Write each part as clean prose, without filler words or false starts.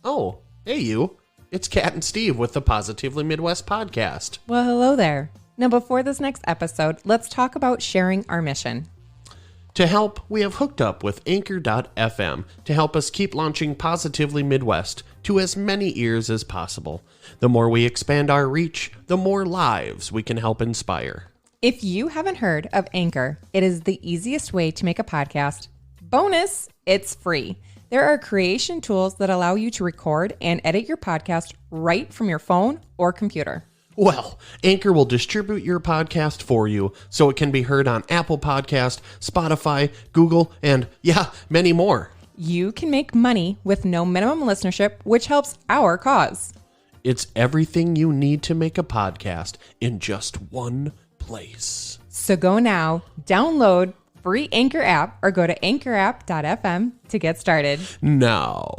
Oh, hey you. It's Kat and Steve with the Positively Midwest podcast. Well, hello there. Now, before this next episode, let's talk about sharing our mission. To help, we have hooked up with Anchor.fm to help us keep launching Positively Midwest to as many ears as possible. The more we expand our reach, the more lives we can help inspire. If you haven't heard of Anchor, it is the easiest way to make a podcast. Bonus, it's free. There are creation tools that allow you to record and edit your podcast right from your phone or computer. Well, Anchor will distribute your podcast for you so it can be heard on Apple Podcast, Spotify, Google, and many more. You can make money with no minimum listenership, which helps our cause. It's everything you need to make a podcast in just one place. So go now, download free Anchor app or go to anchorapp.fm to get started. Now,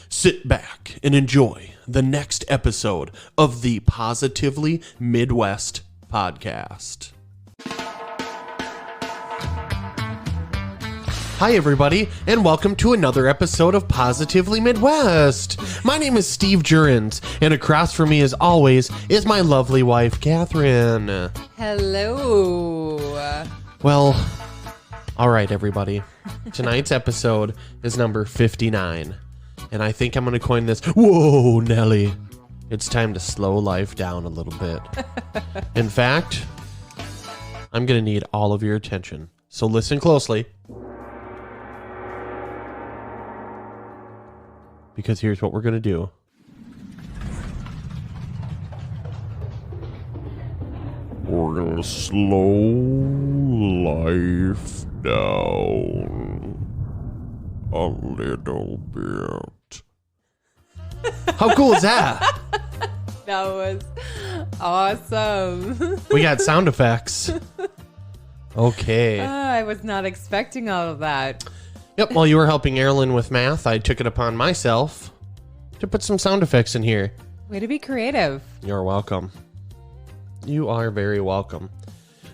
sit back and enjoy the next episode of the Positively Midwest podcast. Hi, everybody, and welcome to another episode of Positively Midwest. My name is Steve Jurens, and across from me, as always, is my lovely wife, Catherine. Hello. Well, all right, everybody. Tonight's episode is number 59, and I think I'm going to coin this, whoa, Nelly. It's time to slow life down a little bit. In fact, I'm going to need all of your attention, so listen closely. Because here's what we're going to do. We're going to slow life down a little bit. How cool is that? That was awesome. We got sound effects. Okay. I was not expecting all of that. Yep, while you were helping Erilyn with math, I took it upon myself to put some sound effects in here. Way to be creative. You're welcome. You are very welcome.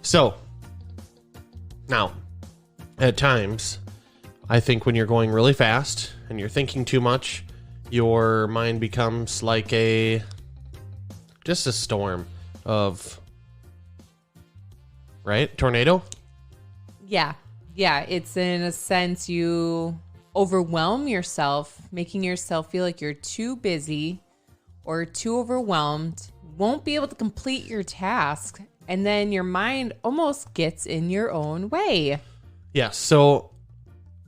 So, now, at times, I think when you're going really fast and you're thinking too much, your mind becomes like just a storm of, right? Tornado? Yeah, it's in a sense you overwhelm yourself, making yourself feel like you're too busy or too overwhelmed, won't be able to complete your task, and then your mind almost gets in your own way. Yeah, so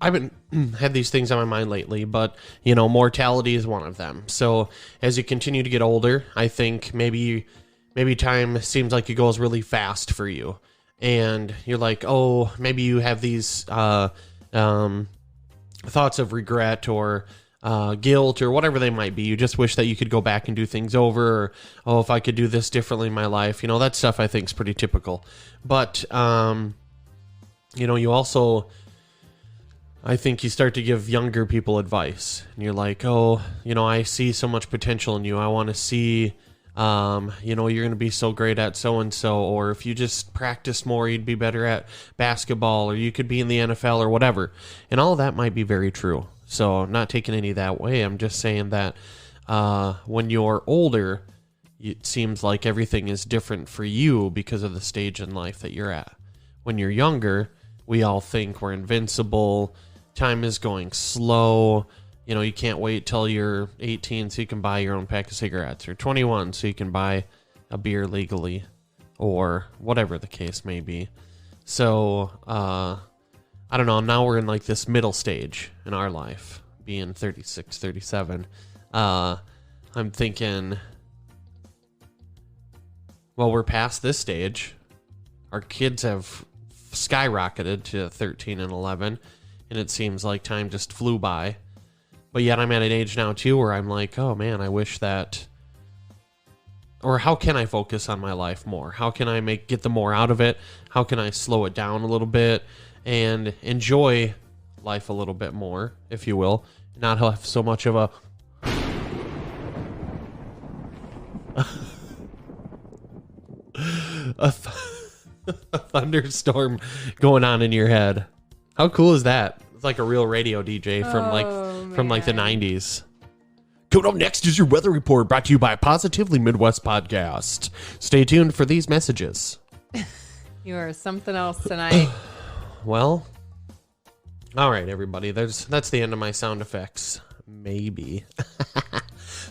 I've been had these things on my mind lately, but mortality is one of them. So as you continue to get older, I think maybe time seems like it goes really fast for you. And you're like, oh, maybe you have these thoughts of regret or guilt or whatever they might be. You just wish that you could go back and do things over. Or, oh, if I could do this differently in my life. That stuff I think is pretty typical. But, you also, I think you start to give younger people advice. And you're like, oh, I see so much potential in you. I want to see... you're going to be so great at so-and-so, or if you just practice more, you'd be better at basketball, or you could be in the NFL or whatever. And all of that might be very true. So I'm not taking any that way. I'm just saying that when you're older, it seems like everything is different for you because of the stage in life that you're at. When you're younger, we all think we're invincible. Time is going slow. You can't wait till you're 18 so you can buy your own pack of cigarettes, or 21 so you can buy a beer legally, or whatever the case may be. So, I don't know. Now we're in like this middle stage in our life, being 36, 37. I'm thinking, well, we're past this stage. Our kids have skyrocketed to 13 and 11, and it seems like time just flew by. But yet I'm at an age now, too, where I'm like, oh, man, I wish that... Or how can I focus on my life more? How can I get the more out of it? How can I slow it down a little bit and enjoy life a little bit more, if you will? Not have so much of a... a thunderstorm going on in your head. How cool is that? It's like a real radio DJ from the 90s. Coming up next is your weather report brought to you by Positively Midwest Podcast. Stay tuned for these messages. You are something else tonight. Well, all right, everybody. That's the end of my sound effects. Maybe.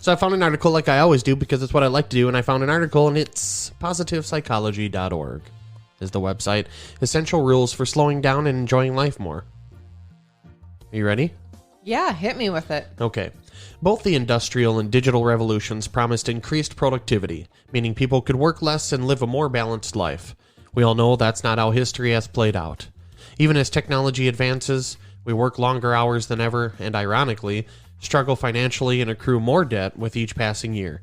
So I found an article like I always do because it's what I like to do, and I found an article, and it's positivepsychology.org is the website. Essential rules for slowing down and enjoying life more. Are you ready? Yeah, hit me with it. Okay. Both the industrial and digital revolutions promised increased productivity, meaning people could work less and live a more balanced life. We all know that's not how history has played out. Even as technology advances, we work longer hours than ever and, ironically, struggle financially and accrue more debt with each passing year.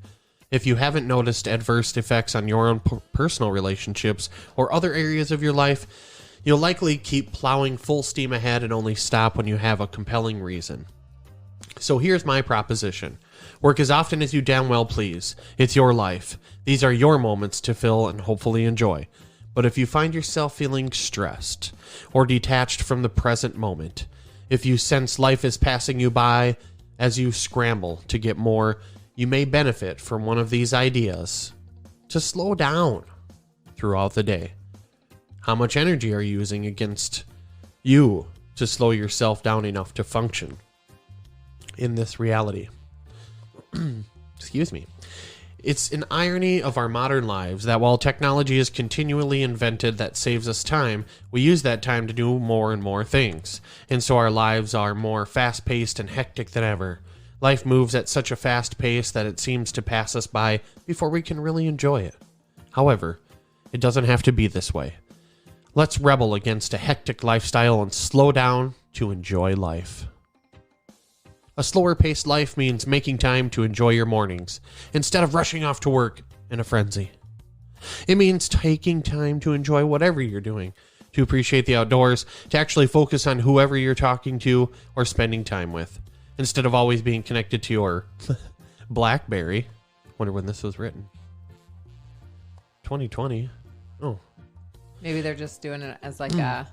If you haven't noticed adverse effects on your own personal relationships or other areas of your life, you'll likely keep plowing full steam ahead and only stop when you have a compelling reason. So here's my proposition. Work as often as you damn well please. It's your life. These are your moments to fill and hopefully enjoy. But if you find yourself feeling stressed or detached from the present moment, if you sense life is passing you by as you scramble to get more, you may benefit from one of these ideas to slow down throughout the day. How much energy are you using against you to slow yourself down enough to function in this reality? Excuse me. It's an irony of our modern lives that while technology is continually invented that saves us time, we use that time to do more and more things. And so our lives are more fast-paced and hectic than ever. Life moves at such a fast pace that it seems to pass us by before we can really enjoy it. However, it doesn't have to be this way. Let's rebel against a hectic lifestyle and slow down to enjoy life. A slower-paced life means making time to enjoy your mornings, instead of rushing off to work in a frenzy. It means taking time to enjoy whatever you're doing, to appreciate the outdoors, to actually focus on whoever you're talking to or spending time with, instead of always being connected to your BlackBerry. Wonder when this was written. 2020. Oh. Maybe they're just doing it as like a...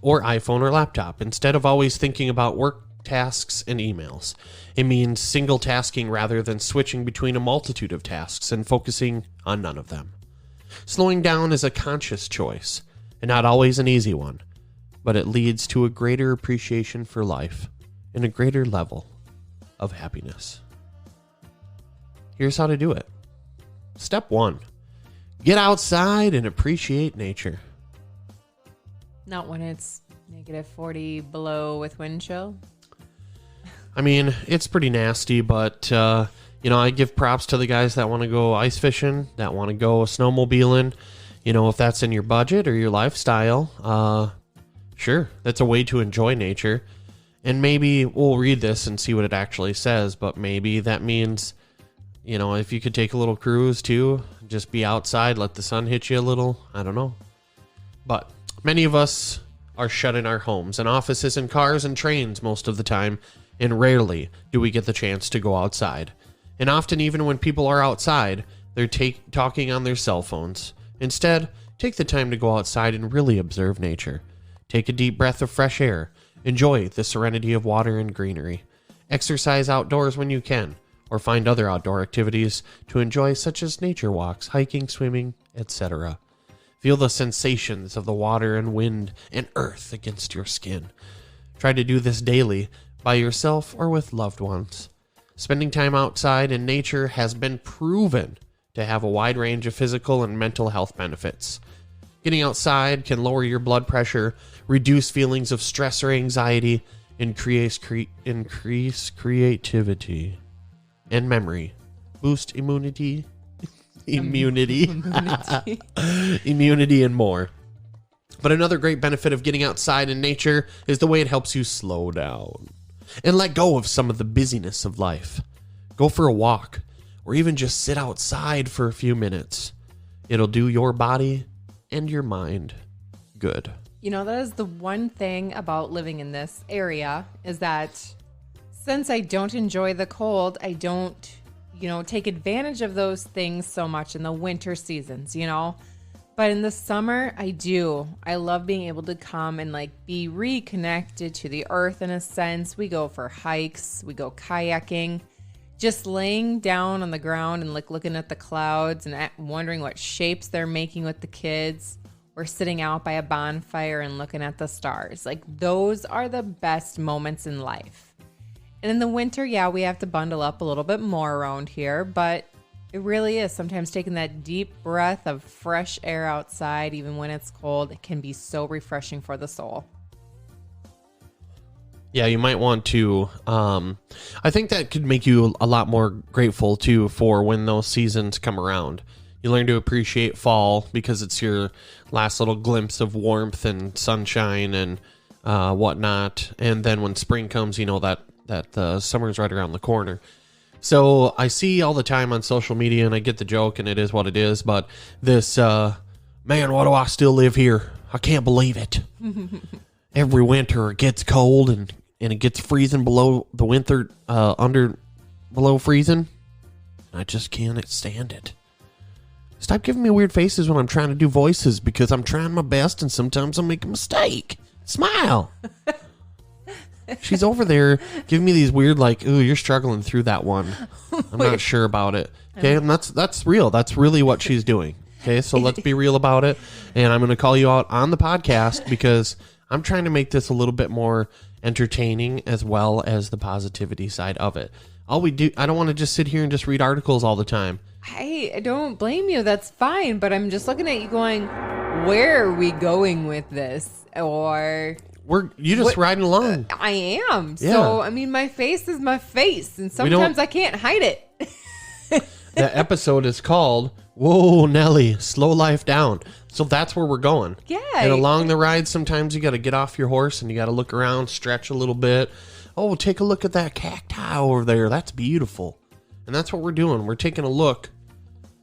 Or iPhone or laptop, instead of always thinking about work tasks and emails. It means single tasking rather than switching between a multitude of tasks and focusing on none of them. Slowing down is a conscious choice, and not always an easy one, but it leads to a greater appreciation for life and a greater level of happiness. Here's how to do it. Step 1. Get outside and appreciate nature. Not when it's negative 40 below with wind chill. I mean, it's pretty nasty, but, I give props to the guys that want to go ice fishing, that want to go snowmobiling. If that's in your budget or your lifestyle, sure, that's a way to enjoy nature. And maybe we'll read this and see what it actually says, but maybe that means, if you could take a little cruise too, just be outside, let the sun hit you a little. I don't know. But many of us are shut in our homes and offices and cars and trains most of the time, and rarely do we get the chance to go outside. And often, even when people are outside, they're talking on their cell phones. Instead, take the time to go outside and really observe nature. Take a deep breath of fresh air. Enjoy the serenity of water and greenery. Exercise outdoors when you can, or find other outdoor activities to enjoy, such as nature walks, hiking, swimming, etc. Feel the sensations of the water and wind and earth against your skin. Try to do this daily, by yourself or with loved ones. Spending time outside in nature has been proven to have a wide range of physical and mental health benefits. Getting outside can lower your blood pressure, reduce feelings of stress or anxiety, increase creativity and memory, boost immunity, immunity, and more. But another great benefit of getting outside in nature is the way it helps you slow down and let go of some of the busyness of life. Go for a walk, or even just sit outside for a few minutes. It'll do your body and your mind good. That is the one thing about living in this area, is that since I don't enjoy the cold, I don't, take advantage of those things so much in the winter seasons, But in the summer, I do. I love being able to come and like be reconnected to the earth in a sense. We go for hikes, we go kayaking, just laying down on the ground and like looking at the clouds and wondering what shapes they're making with the kids. We're sitting out by a bonfire and looking at the stars. Like those are the best moments in life. And in the winter, yeah, we have to bundle up a little bit more around here, but it really is. Sometimes taking that deep breath of fresh air outside, even when it's cold, it can be so refreshing for the soul. Yeah, you might want to, I think that could make you a lot more grateful too for when those seasons come around. You learn to appreciate fall because it's your last little glimpse of warmth and sunshine and whatnot. And then when spring comes, you know that the summer's right around the corner. So I see all the time on social media, and I get the joke, and it is what it is. But this, man, why do I still live here? I can't believe it. Every winter it gets cold, and it gets freezing below the winter, below freezing. I just can't stand it. Stop giving me weird faces when I'm trying to do voices, because I'm trying my best, and sometimes I make a mistake. Smile. She's over there giving me these weird, like, ooh, you're struggling through that one. I'm not sure about it. Okay, and that's real. That's really what she's doing. Okay, so let's be real about it. And I'm going to call you out on the podcast because I'm trying to make this a little bit more entertaining as well as the positivity side of it. I don't want to just sit here and just read articles all the time. I don't blame you. That's fine. But I'm just looking at you going, where are we going with this? Or... you just riding along. I am. Yeah. So, I mean, my face is my face, and sometimes I can't hide it. That episode is called, Whoa, Nelly, Slow Life Down. So that's where we're going. Yeah. And along the ride, sometimes you got to get off your horse and you got to look around, stretch a little bit. Oh, take a look at that cacti over there. That's beautiful. And that's what we're doing. We're taking a look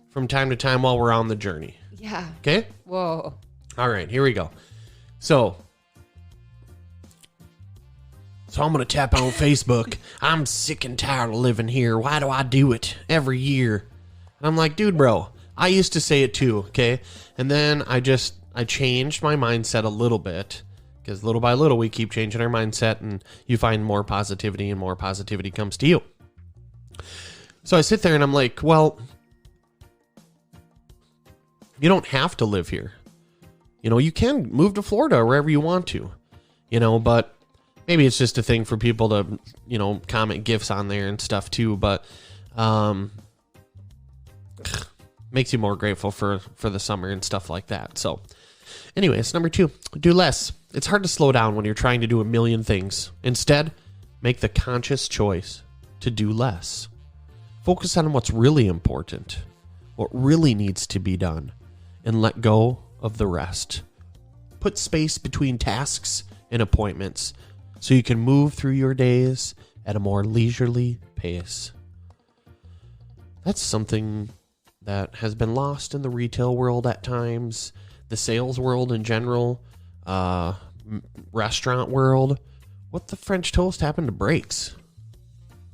from time to time while we're on the journey. Yeah. Okay? Whoa. All right, here we go. So I'm going to tap on Facebook. I'm sick and tired of living here. Why do I do it every year? And I'm like, dude, bro, I used to say it too, okay? And then I changed my mindset a little bit, because little by little we keep changing our mindset and you find more positivity and more positivity comes to you. So I sit there and I'm like, well, you don't have to live here. You know, you can move to Florida or wherever you want to, you know, but maybe it's just a thing for people to, you know, comment gifs on there and stuff too, but makes you more grateful for the summer and stuff like that. So anyways, number 2, do less. It's hard to slow down when you're trying to do a million things. Instead, make the conscious choice to do less. Focus on what's really important, what really needs to be done, and let go of the rest. Put space between tasks and appointments so you can move through your days at a more leisurely pace. That's something that has been lost in the retail world at times, the sales world in general, restaurant world. What the French toast happened to breaks?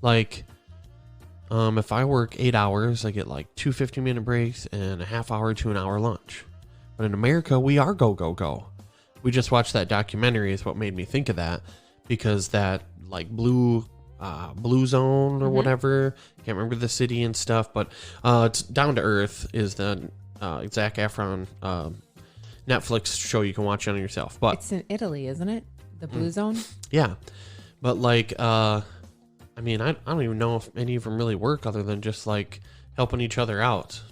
Like, if I work 8 hours, I get like 2 50-minute breaks and a half hour to an hour lunch. But in America, we are go, go, go. We just watched that documentary is what made me think of that. Because that like blue zone or whatever, can't remember the city and stuff, but it's Down to Earth is the Zac Efron Netflix show you can watch on yourself. But it's in Italy, isn't it? The blue zone. Yeah, but like I mean, I don't even know if any of them really work other than just like helping each other out.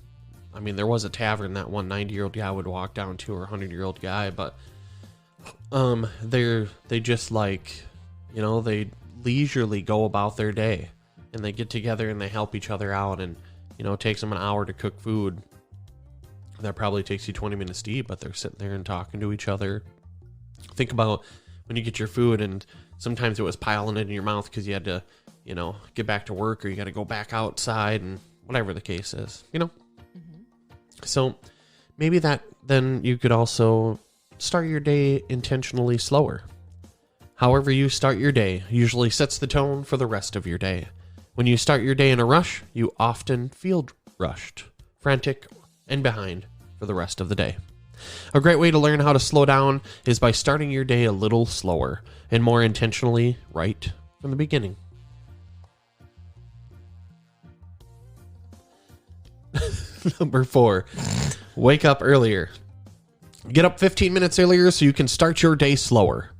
I mean, there was a tavern that one 90-year-old guy would walk down to, or 100-year-old guy, but they just like, you know, they leisurely go about their day and they get together and they help each other out, and you know, it takes them an hour to cook food that probably takes you 20 minutes to eat, but they're sitting there and talking to each other. Think about when you get your food and sometimes it was piling it in your mouth because you had to, you know, get back to work or you got to go back outside and whatever the case is, you know. So maybe that then you could also start your day intentionally slower. However you start your day usually sets the tone for the rest of your day. When you start your day in a rush, you often feel rushed, frantic, and behind for the rest of the day. A great way to learn how to slow down is by starting your day a little slower and more intentionally right from the beginning. Number 4, wake up earlier. Get up 15 minutes earlier so you can start your day slower.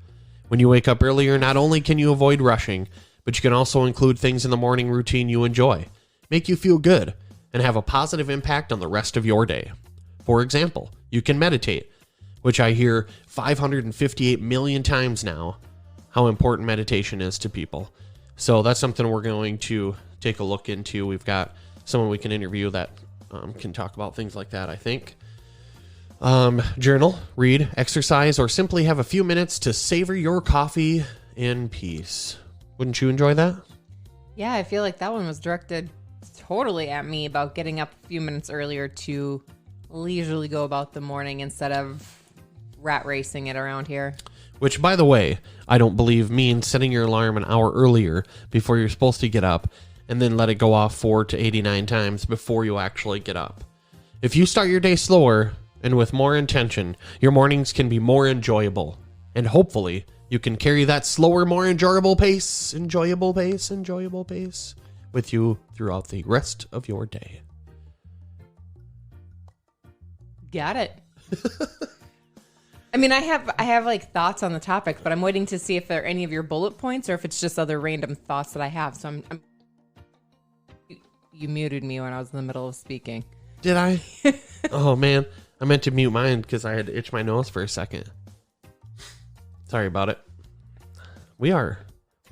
When you wake up earlier, not only can you avoid rushing, but you can also include things in the morning routine you enjoy, make you feel good, and have a positive impact on the rest of your day. For example, you can meditate, which I hear 558 million times now, how important meditation is to people. So that's something we're going to take a look into. We've got someone we can interview that can talk about things like that, I think. Journal, read, exercise, or simply have a few minutes to savor your coffee in peace. Wouldn't you enjoy that? Yeah, I feel like that one was directed totally at me about getting up a few minutes earlier to leisurely go about the morning instead of rat racing it around here. Which, by the way, I don't believe means setting your alarm an hour earlier before you're supposed to get up and then let it go off 4 to 89 times before you actually get up. If you start your day slower and with more intention, your mornings can be more enjoyable. And hopefully, you can carry that slower, more enjoyable pace with you throughout the rest of your day. Got it. I mean, I have like thoughts on the topic, but I'm waiting to see if there are any of your bullet points or if it's just other random thoughts that I have. So you muted me when I was in the middle of speaking. Did I? Oh, man. I meant to mute mine because I had to itch my nose for a second. Sorry about it. We're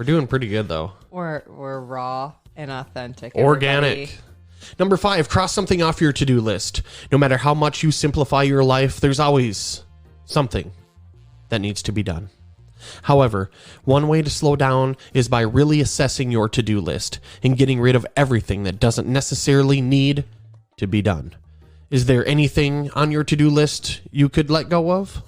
doing pretty good, though. We're raw and authentic. Organic. Everybody. Number 5, cross something off your to-do list. No matter how much you simplify your life, there's always something that needs to be done. However, one way to slow down is by really assessing your to-do list and getting rid of everything that doesn't necessarily need to be done. Is there anything on your to-do list you could let go of?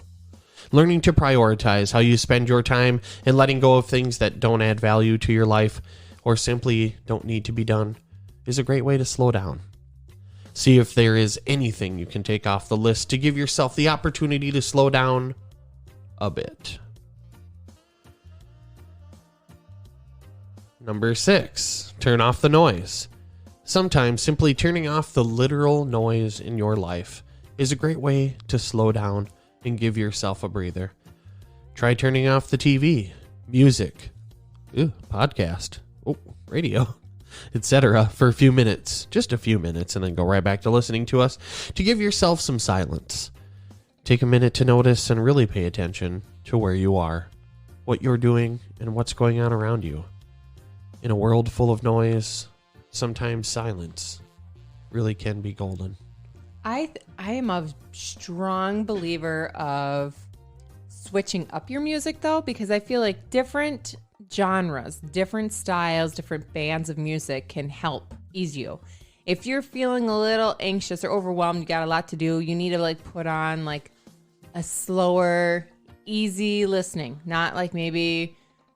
Learning to prioritize how you spend your time and letting go of things that don't add value to your life or simply don't need to be done is a great way to slow down. See if there is anything you can take off the list to give yourself the opportunity to slow down a bit. Number 6, turn off the noise. Sometimes simply turning off the literal noise in your life is a great way to slow down and give yourself a breather. Try turning off the TV, music, podcast, radio, etc. for a few minutes, just a few minutes, and then go right back to listening to us to give yourself some silence. Take a minute to notice and really pay attention to where you are, what you're doing, and what's going on around you. In a world full of noise, sometimes silence really can be golden. I am a strong believer of switching up your music, though, because I feel like different genres, different styles, different bands of music can help ease you. If you're feeling a little anxious or overwhelmed, you got a lot to do, you need to like put on like a slower, easy listening, not like maybe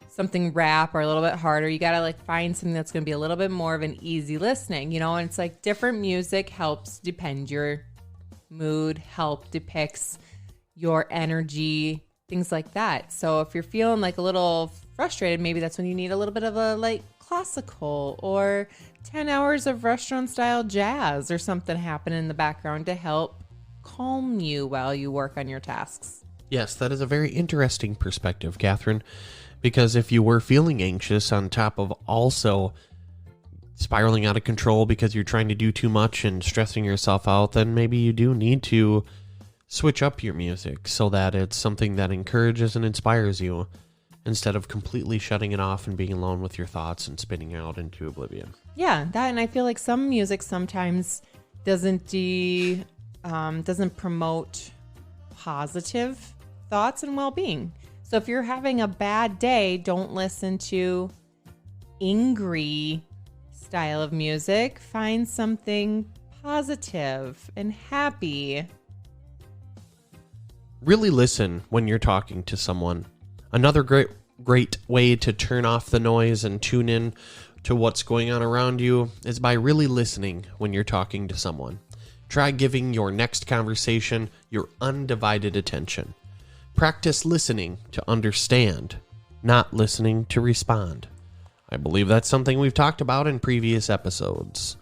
something rap or a little bit harder. You got to like find something that's going to be a little bit more of an easy listening, and it's like different music helps depend your mood, depicts your energy, things like that. So if you're feeling like a little frustrated, maybe that's when you need a little bit of a like classical or 10 hours of restaurant style jazz or something happen in the background to help calm you while you work on your tasks. Yes, that is a very interesting perspective, Catherine. Because if you were feeling anxious on top of also spiraling out of control because you're trying to do too much and stressing yourself out, then maybe you do need to switch up your music so that it's something that encourages and inspires you instead of completely shutting it off and being alone with your thoughts and spinning out into oblivion. Yeah, that, and I feel like some music sometimes doesn't promote positive thoughts and well-being. So if you're having a bad day, don't listen to angry style of music. Find something positive and happy. Really listen when you're talking to someone. Another great way to turn off the noise and tune in to what's going on around you is by really listening when you're talking to someone. Try giving your next conversation your undivided attention. Practice listening to understand, not listening to respond. I believe that's something we've talked about in previous episodes.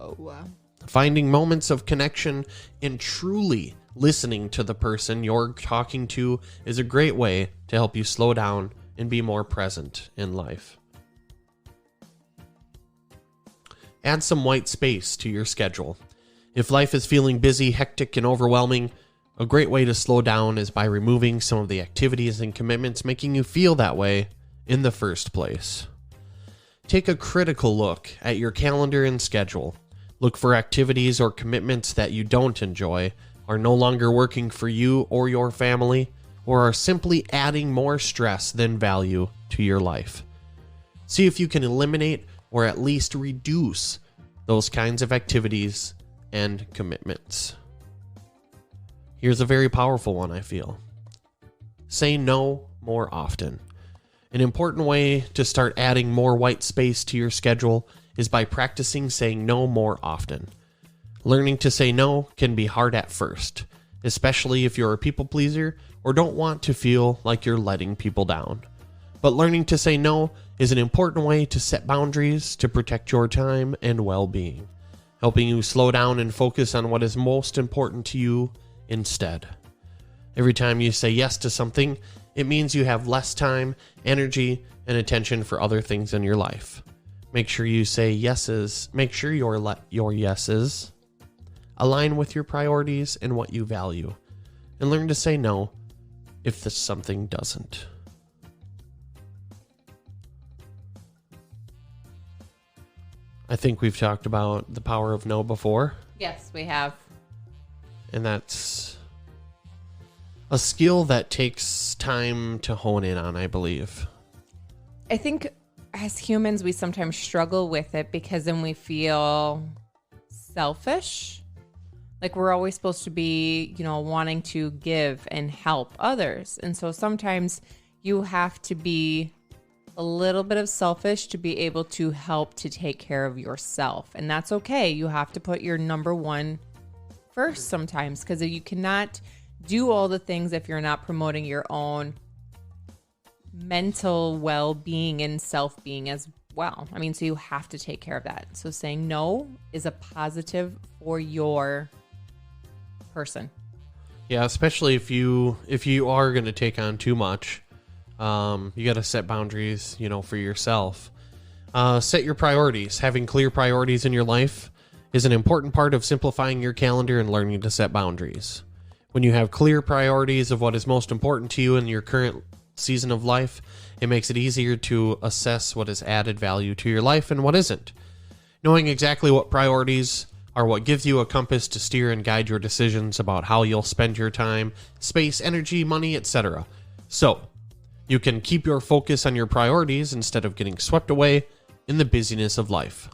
Oh, wow. Finding moments of connection and truly listening to the person you're talking to is a great way to help you slow down and be more present in life. Add some white space to your schedule. If life is feeling busy, hectic, and overwhelming, a great way to slow down is by removing some of the activities and commitments making you feel that way in the first place. Take a critical look at your calendar and schedule. Look for activities or commitments that you don't enjoy, are no longer working for you or your family, or are simply adding more stress than value to your life. See if you can eliminate or at least reduce those kinds of activities and commitments. Here's a very powerful one, I feel. Say no more often. An important way to start adding more white space to your schedule is by practicing saying no more often. Learning to say no can be hard at first, especially if you're a people pleaser or don't want to feel like you're letting people down. But learning to say no is an important way to set boundaries to protect your time and well-being, helping you slow down and focus on what is most important to you instead. Every time you say yes to something, it means you have less time, energy, and attention for other things in your life. Make sure you say yeses. Make sure your yeses align with your priorities and what you value. And learn to say no if this something doesn't. I think we've talked about the power of no before. Yes, we have. And that's a skill that takes time to hone in on, I believe. I think as humans, we sometimes struggle with it because then we feel selfish. Like we're always supposed to be, wanting to give and help others. And so sometimes you have to be a little bit of selfish to be able to help to take care of yourself. And that's okay. You have to put your number one first sometimes, because you cannot do all the things if you're not promoting your own mental well-being and self-being as well. I mean, so you have to take care of that. So saying no is a positive for your person. Yeah, especially if you are going to take on too much, you got to set boundaries, for yourself. Set your priorities. Having clear priorities in your life is an important part of simplifying your calendar and learning to set boundaries. When you have clear priorities of what is most important to you in your current season of life, it makes it easier to assess what is added value to your life and what isn't. Knowing exactly what priorities are what gives you a compass to steer and guide your decisions about how you'll spend your time, space, energy, money, etc. So, you can keep your focus on your priorities instead of getting swept away in the busyness of life.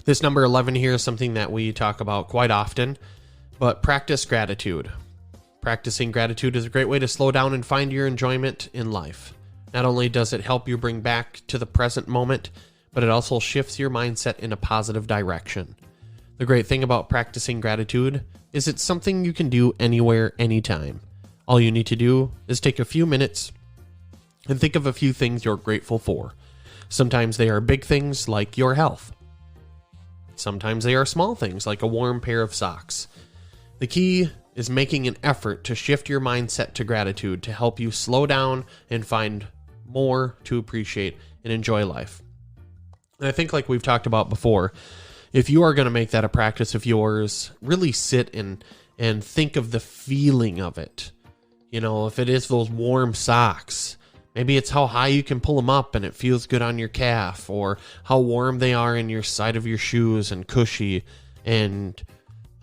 This number 11 here is something that we talk about quite often, but practice gratitude. Practicing gratitude is a great way to slow down and find your enjoyment in life. Not only does it help you bring back to the present moment, but it also shifts your mindset in a positive direction. The great thing about practicing gratitude is it's something you can do anywhere, anytime. All you need to do is take a few minutes and think of a few things you're grateful for. Sometimes they are big things like your health. Sometimes they are small things like a warm pair of socks. The key is making an effort to shift your mindset to gratitude to help you slow down and find more to appreciate and enjoy life. And I think, like we've talked about before, if you are going to make that a practice of yours, really sit and think of the feeling of it. If it is those warm socks, maybe it's how high you can pull them up and it feels good on your calf, or how warm they are in your side of your shoes and cushy, and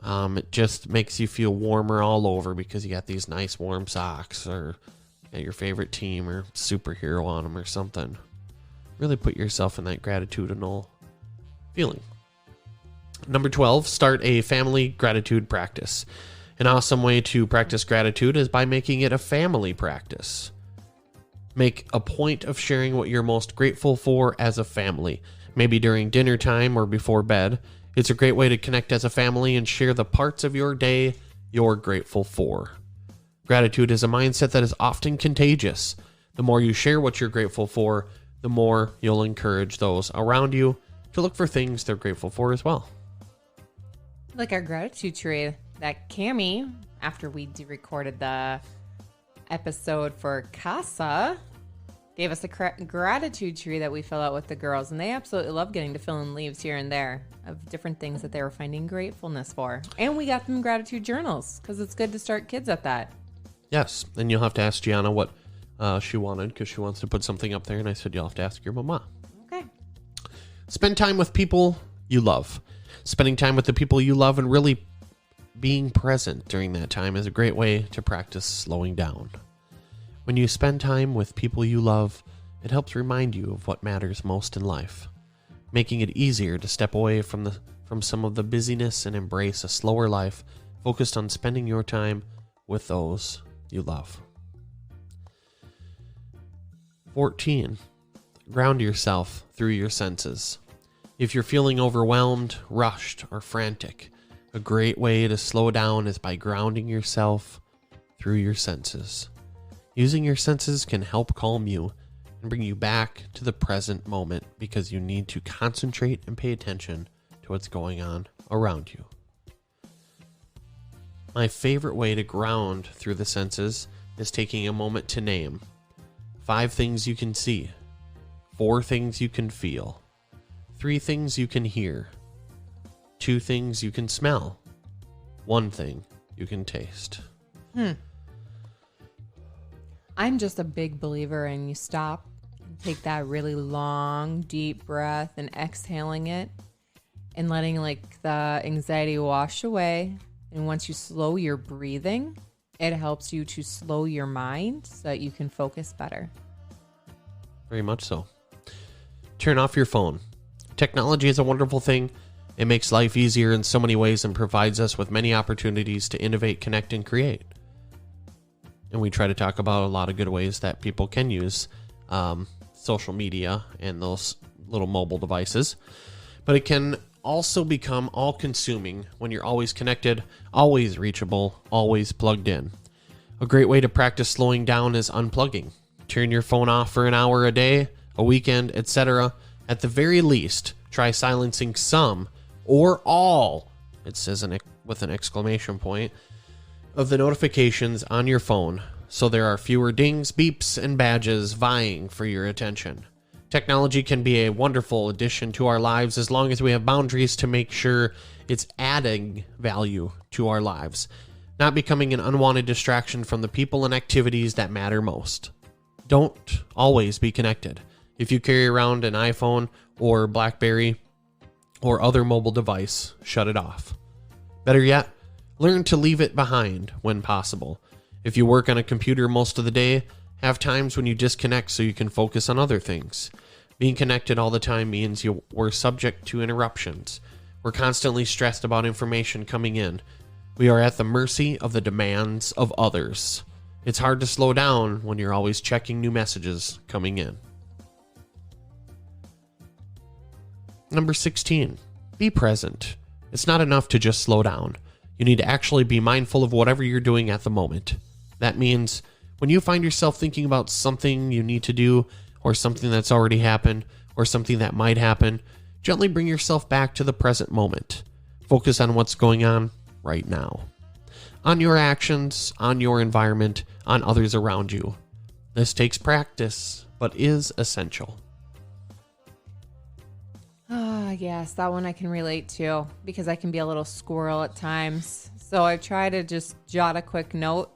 it just makes you feel warmer all over because you got these nice warm socks, or got your favorite team or superhero on them or something. Really put yourself in that gratitudinal feeling. Number 12, start a family gratitude practice. An awesome way to practice gratitude is by making it a family practice. Make a point of sharing what you're most grateful for as a family. Maybe during dinner time or before bed. It's a great way to connect as a family and share the parts of your day you're grateful for. Gratitude is a mindset that is often contagious. The more you share what you're grateful for, the more you'll encourage those around you to look for things they're grateful for as well. Like our gratitude tree that Cammie, after we recorded the episode for Casa, gave us a gratitude tree that we fill out with the girls, and they absolutely love getting to fill in leaves here and there of different things that they were finding gratefulness for. And we got them gratitude journals because it's good to start kids at that. Yes, and you'll have to ask Gianna what she wanted because she wants to put something up there, and I said you'll have to ask your mama. Okay. Spend time with people you love. Spending time with the people you love and really being present during that time is a great way to practice slowing down. When you spend time with people you love, it helps remind you of what matters most in life, making it easier to step away from some of the busyness and embrace a slower life focused on spending your time with those you love. 14. Ground yourself through your senses. If you're feeling overwhelmed, rushed, or frantic, a great way to slow down is by grounding yourself through your senses. Using your senses can help calm you and bring you back to the present moment because you need to concentrate and pay attention to what's going on around you. My favorite way to ground through the senses is taking a moment to name 5 things you can see, 4 things you can feel, 3 things you can hear, 2 things you can smell, 1 thing you can taste. I'm just a big believer in you stop and take that really long, deep breath and exhaling it and letting like the anxiety wash away. And once you slow your breathing, it helps you to slow your mind so that you can focus better. Very much so. Turn off your phone. Technology is a wonderful thing. It makes life easier in so many ways and provides us with many opportunities to innovate, connect, and create. And we try to talk about a lot of good ways that people can use social media and those little mobile devices. But it can also become all-consuming when you're always connected, always reachable, always plugged in. A great way to practice slowing down is unplugging. Turn your phone off for an hour a day, a weekend, etc. At the very least, try silencing some or all, it says with an exclamation point, of the notifications on your phone so there are fewer dings, beeps, and badges vying for your attention. Technology can be a wonderful addition to our lives as long as we have boundaries to make sure it's adding value to our lives, not becoming an unwanted distraction from the people and activities that matter most. Don't always be connected. If you carry around an iPhone or BlackBerry or other mobile device, shut it off. Better yet, learn to leave it behind when possible. If you work on a computer most of the day, have times when you disconnect so you can focus on other things. Being connected all the time means we're subject to interruptions. We're constantly stressed about information coming in. We are at the mercy of the demands of others. It's hard to slow down when you're always checking new messages coming in. Number 16, be present. It's not enough to just slow down. You need to actually be mindful of whatever you're doing at the moment. That means when you find yourself thinking about something you need to do, or something that's already happened, or something that might happen, gently bring yourself back to the present moment. Focus on what's going on right now. On your actions, on your environment, on others around you. This takes practice, but is essential. Yes, that one I can relate to because I can be a little squirrel at times. So I try to just jot a quick note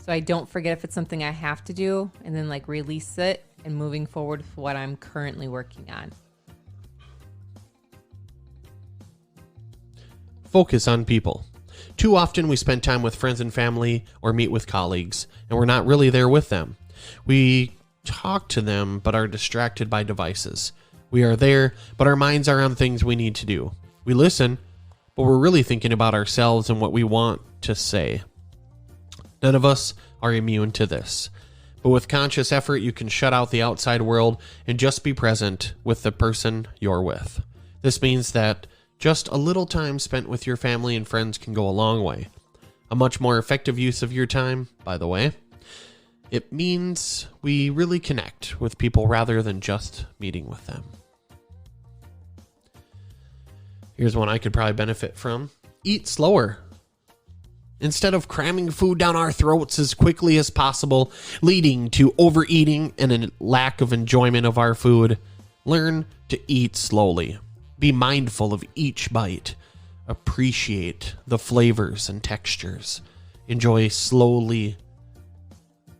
so I don't forget if it's something I have to do and then like release it and moving forward with what I'm currently working on. Focus on people. Too often we spend time with friends and family or meet with colleagues and we're not really there with them. We talk to them but are distracted by devices. We are there, but our minds are on things we need to do. We listen, but we're really thinking about ourselves and what we want to say. None of us are immune to this. But with conscious effort, you can shut out the outside world and just be present with the person you're with. This means that Just a little time spent with your family and friends can go a long way. A much more effective use of your time, by the way. It means we really connect with people rather than just meeting with them. Here's one I could probably benefit from. Eat slower. Instead of cramming food down our throats as quickly as possible, leading to overeating and a lack of enjoyment of our food, learn to eat slowly. Be mindful of each bite. Appreciate the flavors and textures. Enjoy slowly.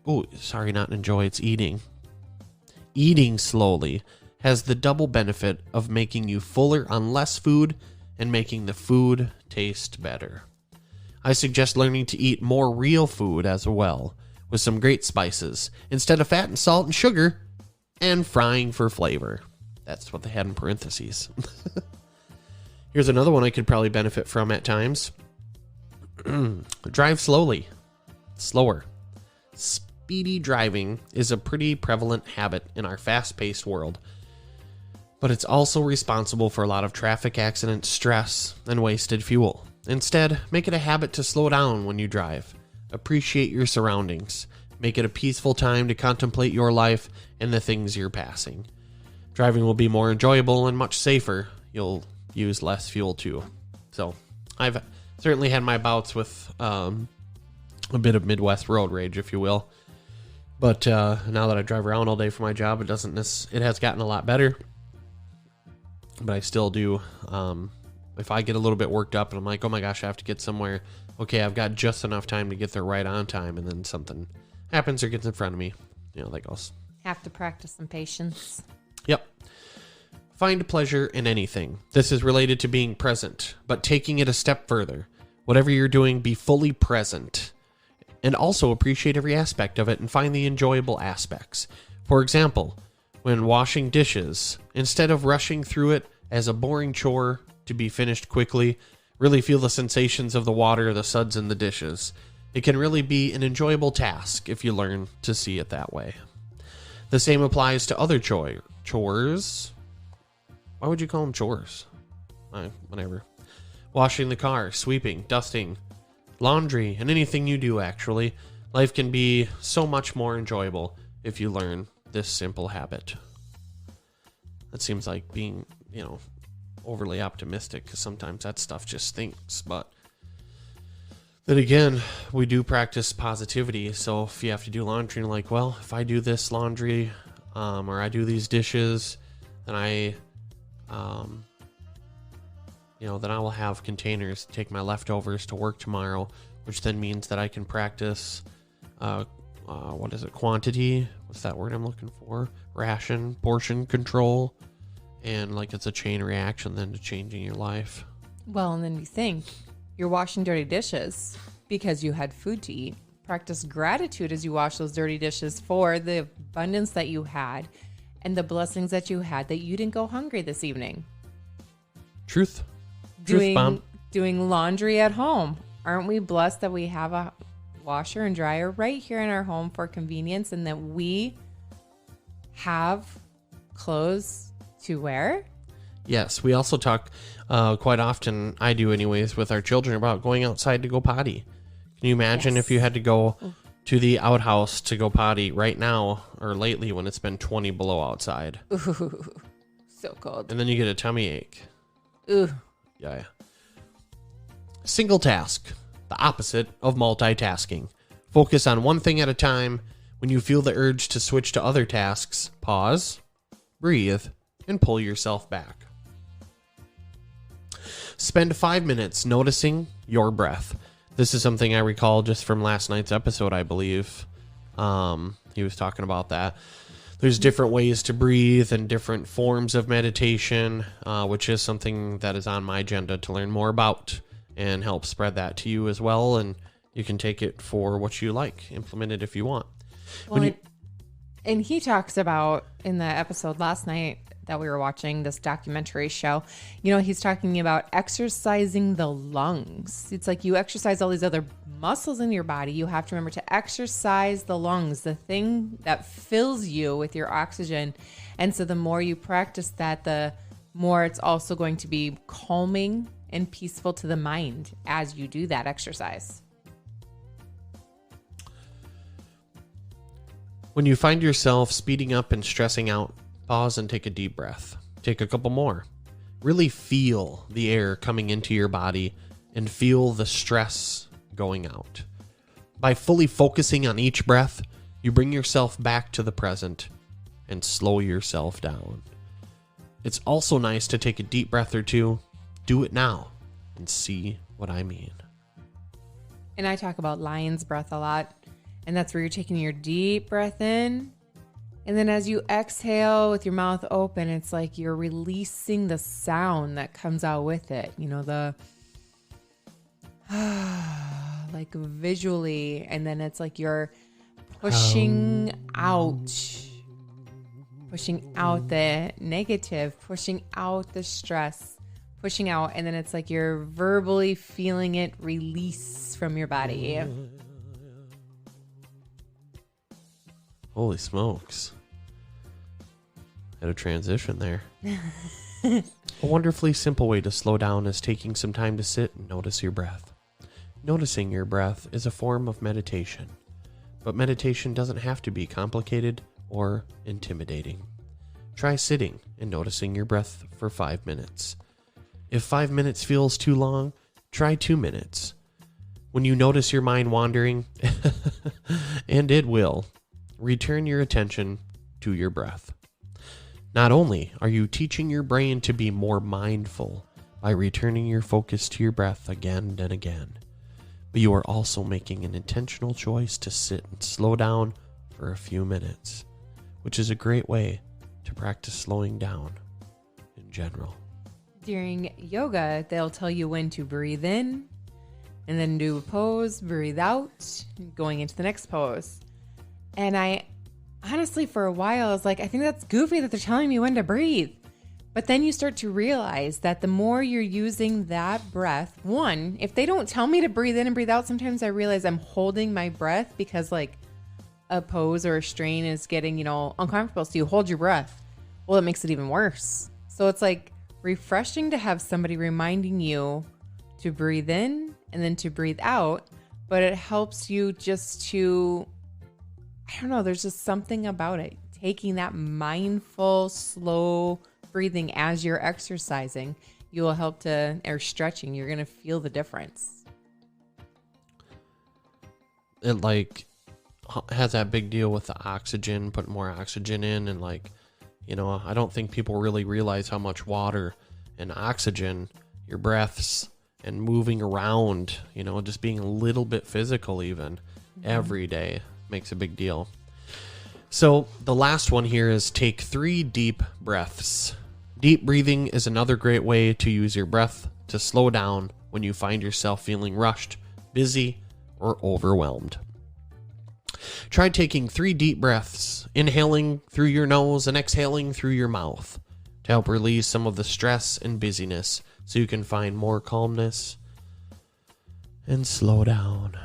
Oh, sorry, not enjoy, it's eating. Eating slowly has the double benefit of making you fuller on less food and making the food taste better. I suggest learning to eat more real food as well, with some great spices, instead of fat and salt and sugar, and frying for flavor. That's what they had in parentheses. Here's another one I could probably benefit from at times. Drive slowly. Slower. Speedy driving is a pretty prevalent habit in our fast-paced world, but it's also responsible for a lot of traffic accidents, stress, and wasted fuel. Instead, make it a habit to slow down when you drive. Appreciate your surroundings. Make it a peaceful time to contemplate your life and the things you're passing. Driving will be more enjoyable and much safer. You'll use less fuel too. So, I've certainly had my bouts with a bit of Midwest road rage, if you will. But now that I drive around all day for my job, it has gotten a lot better. But I still do. If I get a little bit worked up and I'm like, oh my gosh, I have to get somewhere. Okay, I've got just enough time to get there right on time, and then something happens or gets in front of me. You know, that goes. Have to practice some patience. Yep. Find pleasure in anything. This is related to being present, but taking it a step further. Whatever you're doing, be fully present. And also appreciate every aspect of it and find the enjoyable aspects. For example, when washing dishes, instead of rushing through it as a boring chore to be finished quickly, really feel the sensations of the water, the suds in the dishes. It can really be an enjoyable task if you learn to see it that way. The same applies to other chores. Why would you call them chores? Whatever. Washing the car, sweeping, dusting, laundry, and anything you do, actually. Life can be so much more enjoyable if you learn this simple habit. That seems like being, overly optimistic, because sometimes that stuff just stinks. But then again, we do practice positivity. So if you have to do laundry, and like, well, if I do this laundry, or I do these dishes, then then I will have containers to take my leftovers to work tomorrow, which then means that I can practice, quantity? What's that word I'm looking for? Ration, portion control, and like it's a chain reaction then to changing your life. Well, and then you think you're washing dirty dishes because you had food to eat. Practice gratitude as you wash those dirty dishes for the abundance that you had and the blessings that you had that you didn't go hungry this evening. Truth bomb. Doing laundry at home. Aren't we blessed that we have a washer and dryer right here in our home for convenience, and that we have clothes to wear? Yes, we also talk quite often, I do anyways, with our children about going outside to go potty. Can you imagine if you had to go to the outhouse to go potty right now or lately when it's been 20 below outside? Ooh, so cold. And then you get a tummy ache. Ooh. Yeah. Single task, the opposite of multitasking. Focus on one thing at a time. When you feel the urge to switch to other tasks, pause, breathe, and pull yourself back. Spend 5 minutes noticing your breath. This is something I recall just from last night's episode, I believe. He was talking about that. There's different ways to breathe and different forms of meditation, which is something that is on my agenda to learn more about and help spread that to you as well. And you can take it for what you like, implement it if you want. Well, and he talks about in the episode last night that we were watching, this documentary show, he's talking about exercising the lungs. It's like you exercise all these other muscles in your body. You have to remember to exercise the lungs, the thing that fills you with your oxygen. And so the more you practice that, the more it's also going to be calming and peaceful to the mind as you do that exercise. When you find yourself speeding up and stressing out, pause and take a deep breath. Take a couple more. Really feel the air coming into your body and feel the stress going out. By fully focusing on each breath, you bring yourself back to the present and slow yourself down. It's also nice to take a deep breath or two. Do it now and see what I mean. And I talk about lion's breath a lot. And that's where you're taking your deep breath in. And then as you exhale with your mouth open, it's like you're releasing the sound that comes out with it. You know, the like visually. And then it's like you're pushing out the negative, pushing out the stress, pushing out. And then it's like you're verbally feeling it release from your body. Holy smokes. Had a transition there. A wonderfully simple way to slow down is taking some time to sit and notice your breath. Noticing your breath is a form of meditation, but meditation doesn't have to be complicated or intimidating. Try sitting and noticing your breath for 5 minutes. If 5 minutes feels too long, try 2 minutes. When you notice your mind wandering, and it will, return your attention to your breath. Not only are you teaching your brain to be more mindful by returning your focus to your breath again and again, but you are also making an intentional choice to sit and slow down for a few minutes, which is a great way to practice slowing down in general. During yoga, they'll tell you when to breathe in and then do a pose, breathe out, going into the next pose. And I honestly, for a while, I was like, I think that's goofy that they're telling me when to breathe. But then you start to realize that the more you're using that breath, one, if they don't tell me to breathe in and breathe out, sometimes I realize I'm holding my breath because like a pose or a strain is getting, uncomfortable. So you hold your breath. Well, it makes it even worse. So it's like refreshing to have somebody reminding you to breathe in and then to breathe out. But it helps you just to, I don't know, there's just something about it. Taking that mindful, slow breathing as you're exercising, you will help to, or stretching, you're going to feel the difference. It like has that big deal with the oxygen, putting more oxygen in. And like, I don't think people really realize how much water and oxygen, your breaths and moving around, just being a little bit physical even every day makes a big deal. So the last one here is take 3 deep breaths. Deep breathing is another great way to use your breath to slow down when you find yourself feeling rushed, busy, or overwhelmed. Try taking 3 deep breaths, inhaling through your nose and exhaling through your mouth to help release some of the stress and busyness so you can find more calmness and slow down.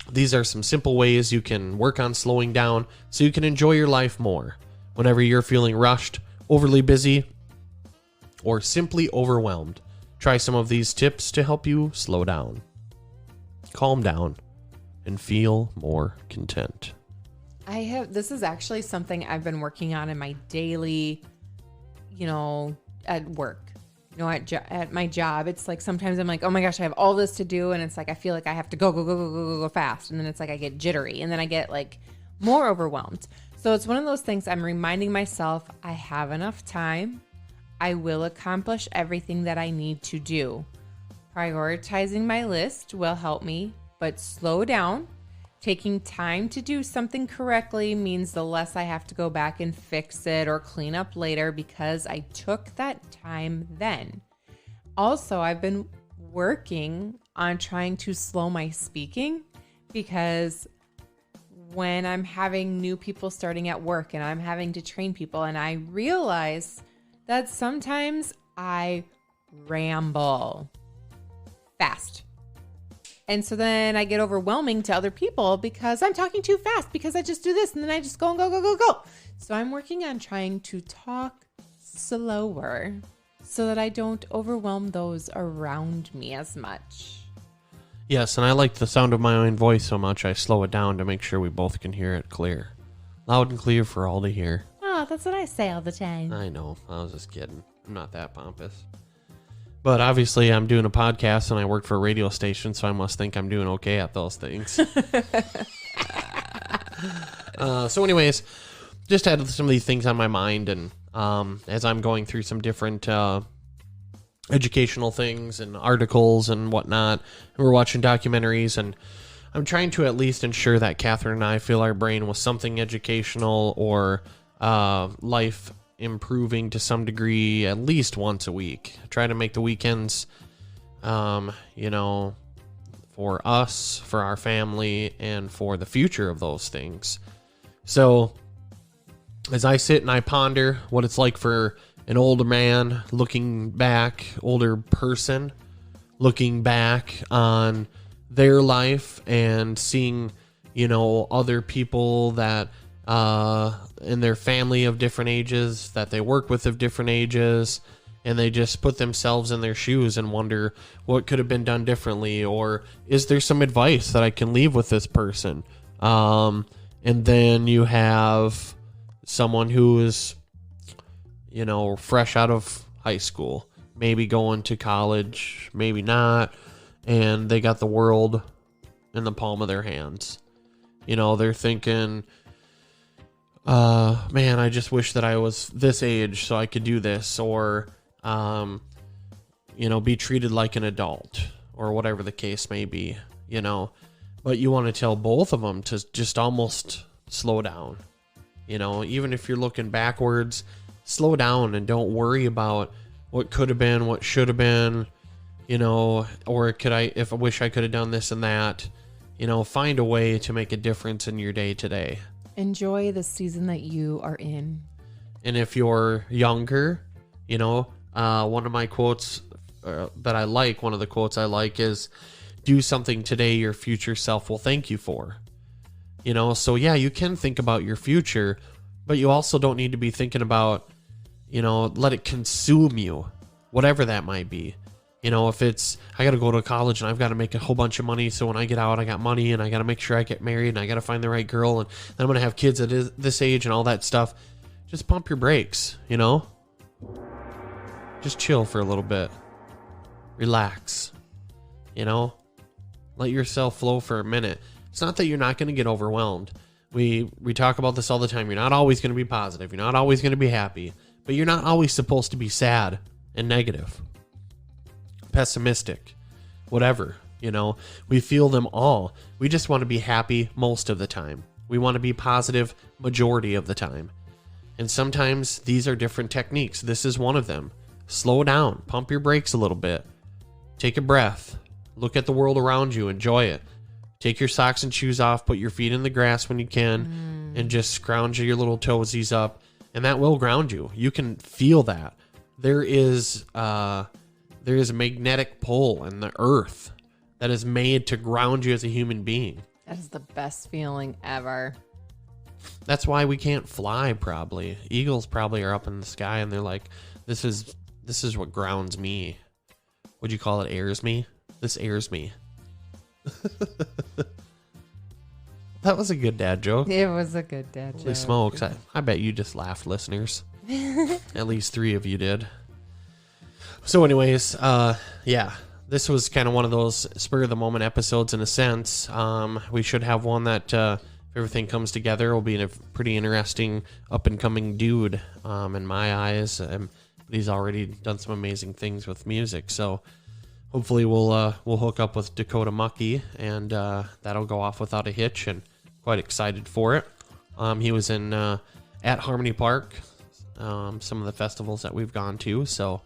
These are some simple ways you can work on slowing down so you can enjoy your life more whenever you're feeling rushed, overly busy, or simply overwhelmed. Try some of these tips to help you slow down, calm down, and feel more content. This is actually something I've been working on in my daily, at work. At my job, it's like sometimes I'm like, oh my gosh, I have all this to do. And it's like, I feel like I have to go fast. And then it's like, I get jittery and then I get like more overwhelmed. So it's one of those things I'm reminding myself I have enough time. I will accomplish everything that I need to do. Prioritizing my list will help me, but slow down. Taking time to do something correctly means the less I have to go back and fix it or clean up later because I took that time then. Also, I've been working on trying to slow my speaking because when I'm having new people starting at work and I'm having to train people, and I realize that sometimes I ramble fast. And so then I get overwhelming to other people because I'm talking too fast because I just do this and then I just go and go. So I'm working on trying to talk slower so that I don't overwhelm those around me as much. Yes, and I like the sound of my own voice so much I slow it down to make sure we both can hear it clear. Loud and clear for all to hear. Oh, that's what I say all the time. I know. I was just kidding. I'm not that pompous. But obviously I'm doing a podcast and I work for a radio station, so I must think I'm doing okay at those things. So anyways, just had some of these things on my mind, and as I'm going through some different educational things and articles and whatnot, and we're watching documentaries, and I'm trying to at least ensure that Catherine and I fill our brain with something educational or life improving to some degree at least once a week. I try to make the weekends, for us, for our family, and for the future of those things. So as I sit and I ponder what it's like for an older man older person looking back on their life and seeing, other people that in their family of different ages that they work with of different ages, and they just put themselves in their shoes and wonder what could have been done differently, or is there some advice that I can leave with this person? And then you have someone who is, fresh out of high school, maybe going to college, maybe not, and they got the world in the palm of their hands. They're thinking, man, I just wish that I was this age so I could do this, or, be treated like an adult, or whatever the case may be, But you want to tell both of them to just almost slow down. Even if you're looking backwards, slow down and don't worry about what could have been, what should have been, or if I wish I could have done this and that, find a way to make a difference in your day today. Enjoy the season that you are in. And if you're younger, one of my quotes one of the quotes I like is, do something today your future self will thank you for. So yeah, you can think about your future, but you also don't need to be thinking about, let it consume you, whatever that might be. If it's, I got to go to college and I've got to make a whole bunch of money, so when I get out, I got money, and I got to make sure I get married, and I got to find the right girl, and then I'm going to have kids at this age and all that stuff. Just pump your brakes, Just chill for a little bit. Relax. Let yourself flow for a minute. It's not that you're not going to get overwhelmed. We talk about this all the time. You're not always going to be positive. You're not always going to be happy. But you're not always supposed to be sad and negative, pessimistic, whatever. We feel them all. We just want to be happy most of the time. We want to be positive majority of the time. And sometimes these are different techniques. This is one of them. Slow down. Pump your brakes a little bit. Take a breath. Look at the world around you. Enjoy it. Take your socks and shoes off. Put your feet in the grass when you can. And just scrounge your little toesies up. And that will ground you. You can feel that. There is a magnetic pull in the earth that is made to ground you as a human being. That is the best feeling ever. That's why we can't fly, probably. Eagles probably are up in the sky and they're like, this is what grounds me. Would you call it airs me? This airs me. That was a good dad joke. It was a good dad joke. Holy smokes. I bet you just laughed, listeners. At least 3 of you did. So anyways, yeah, this was kind of one of those spur of the moment episodes in a sense. We should have one that, if everything comes together, will be a pretty interesting up and coming dude, in my eyes. He's already done some amazing things with music. So hopefully we'll hook up with Dakota Mucky, and that'll go off without a hitch, and quite excited for it. He was in at Harmony Park, some of the festivals that we've gone to. So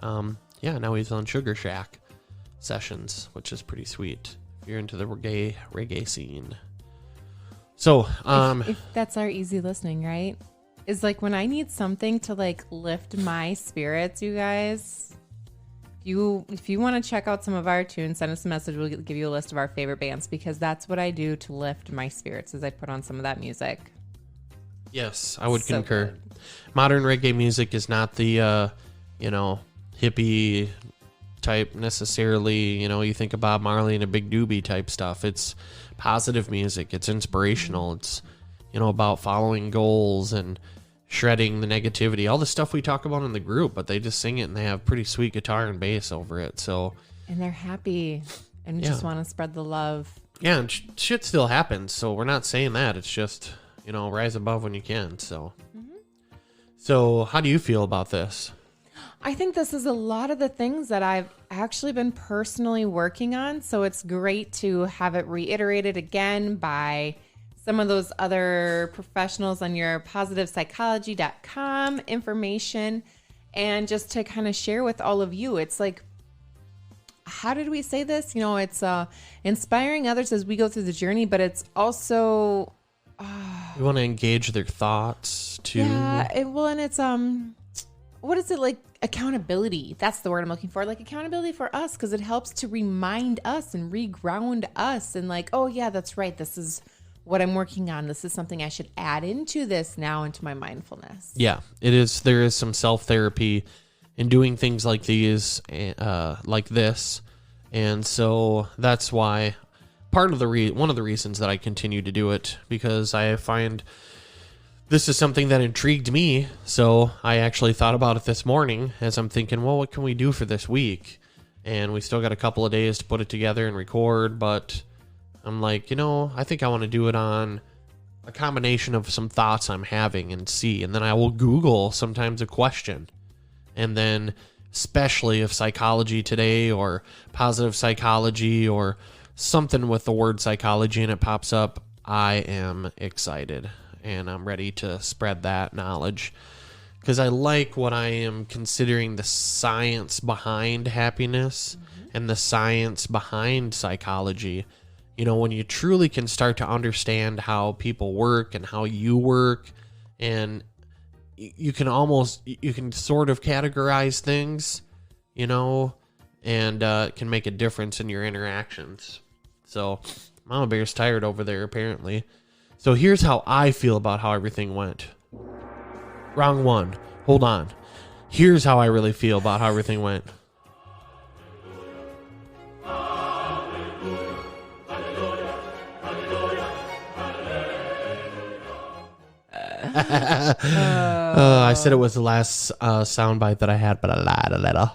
yeah, now he's on Sugar Shack sessions, which is pretty sweet if you're into the reggae scene. So if that's our easy listening, right? Is like when I need something to like lift my spirits, you guys. If you want to check out some of our tunes, send us a message. We'll give you a list of our favorite bands, because that's what I do to lift my spirits, is I put on some of that music. Yes, I would So concur. good. Modern reggae music is not the, hippie type necessarily. You think of Bob Marley and a Big Doobie type stuff. It's positive music. It's inspirational. It's, about following goals and shredding the negativity. All the stuff we talk about in the group, but they just sing it and they have pretty sweet guitar and bass over it. So, And they're happy and just want to spread the love. yeah, and shit still happens. So we're not saying that. It's just, rise above when you can. So, So how do you feel about this? I think this is a lot of the things that I've actually been personally working on. So it's great to have it reiterated again by some of those other professionals on your positivepsychology.com information, and just to kind of share with all of you. It's like, how did we say this? It's inspiring others as we go through the journey, but it's also You want to engage their thoughts too. yeah, and it's what is it, like accountability? That's the word I'm looking for. Like accountability for us, because it helps to remind us and reground us, and like, oh yeah, that's right. This is what I'm working on. This is something I should add into this now, into my mindfulness. Yeah, it is. There is some self-therapy in doing things like these, like this. And so that's why one of the reasons that I continue to do it, because I find this is something that intrigued me. So I actually thought about it this morning as I'm thinking, well, what can we do for this week? And we still got a couple of days to put it together and record, but I'm like, I think I want to do it on a combination of some thoughts I'm having and see. And then I will Google sometimes a question. And then, especially if Psychology Today or Positive Psychology or something with the word psychology and it pops up, I am excited. And I'm ready to spread that knowledge. Because I like what I am considering the science behind happiness and the science behind psychology. When you truly can start to understand how people work and how you work, and you can sort of categorize things, and it can make a difference in your interactions. So Mama Bear's tired over there, apparently. So here's how I feel about how everything went. Wrong one. Hold on. Here's how I really feel about how everything went. I said it was the last soundbite that I had, but I lied a little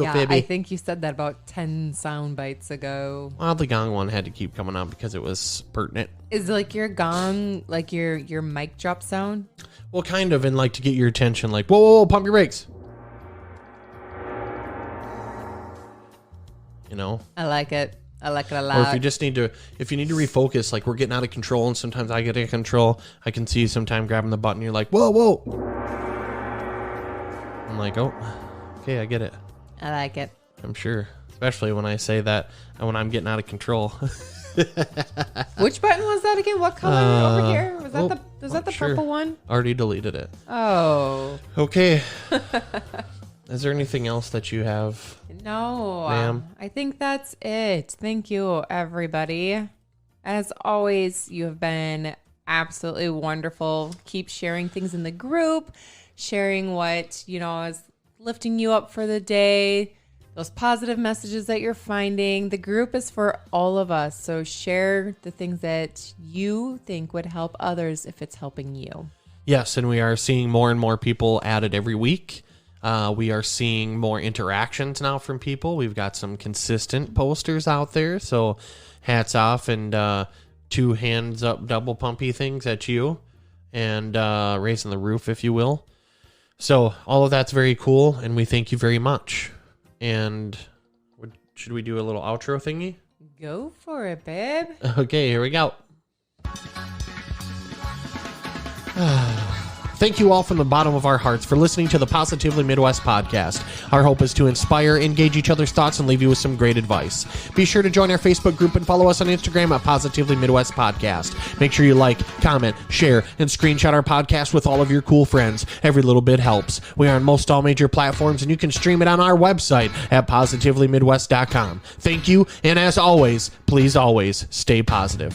Yeah, fibby. I think you said that about 10 sound bites ago. Well, the gong one had to keep coming up because it was pertinent. Is like your gong, like your mic drop sound? Well, kind of, and like to get your attention, like, whoa, whoa, whoa, pump your brakes. I like it. I like it a Or lot. if you need to refocus, like we're getting out of control, and sometimes I get out of control. I can see you sometime grabbing the button. You're like, whoa, whoa. I'm like, oh, okay, I get it. I like it. I'm sure, especially when I say that when I'm getting out of control. Which button was that again? What color over here? Was that the sure. purple one? Already deleted it. Oh. Okay. Is there anything else that you have? No. Ma'am? I think that's it. Thank you, everybody. As always, you have been absolutely wonderful. Keep sharing things in the group, sharing what, is lifting you up for the day, those positive messages that you're finding. The group is for all of us. So share the things that you think would help others if it's helping you. Yes, and we are seeing more and more people added every week. We are seeing more interactions now from people. We've got some consistent posters out there. So hats off, and 2 hands up double pumpy things at you, and raising the roof, if you will. So all of that's very cool, and we thank you very much. And should we do a little outro thingy? Go for it, babe. Okay, here we go. Thank you all from the bottom of our hearts for listening to the Positively Midwest podcast. Our hope is to inspire, engage each other's thoughts, and leave you with some great advice. Be sure to join our Facebook group and follow us on Instagram at Positively Midwest Podcast. Make sure you like, comment, share, and screenshot our podcast with all of your cool friends. Every little bit helps. We are on most all major platforms, and you can stream it on our website at positivelymidwest.com. Thank you, and as always, please always stay positive.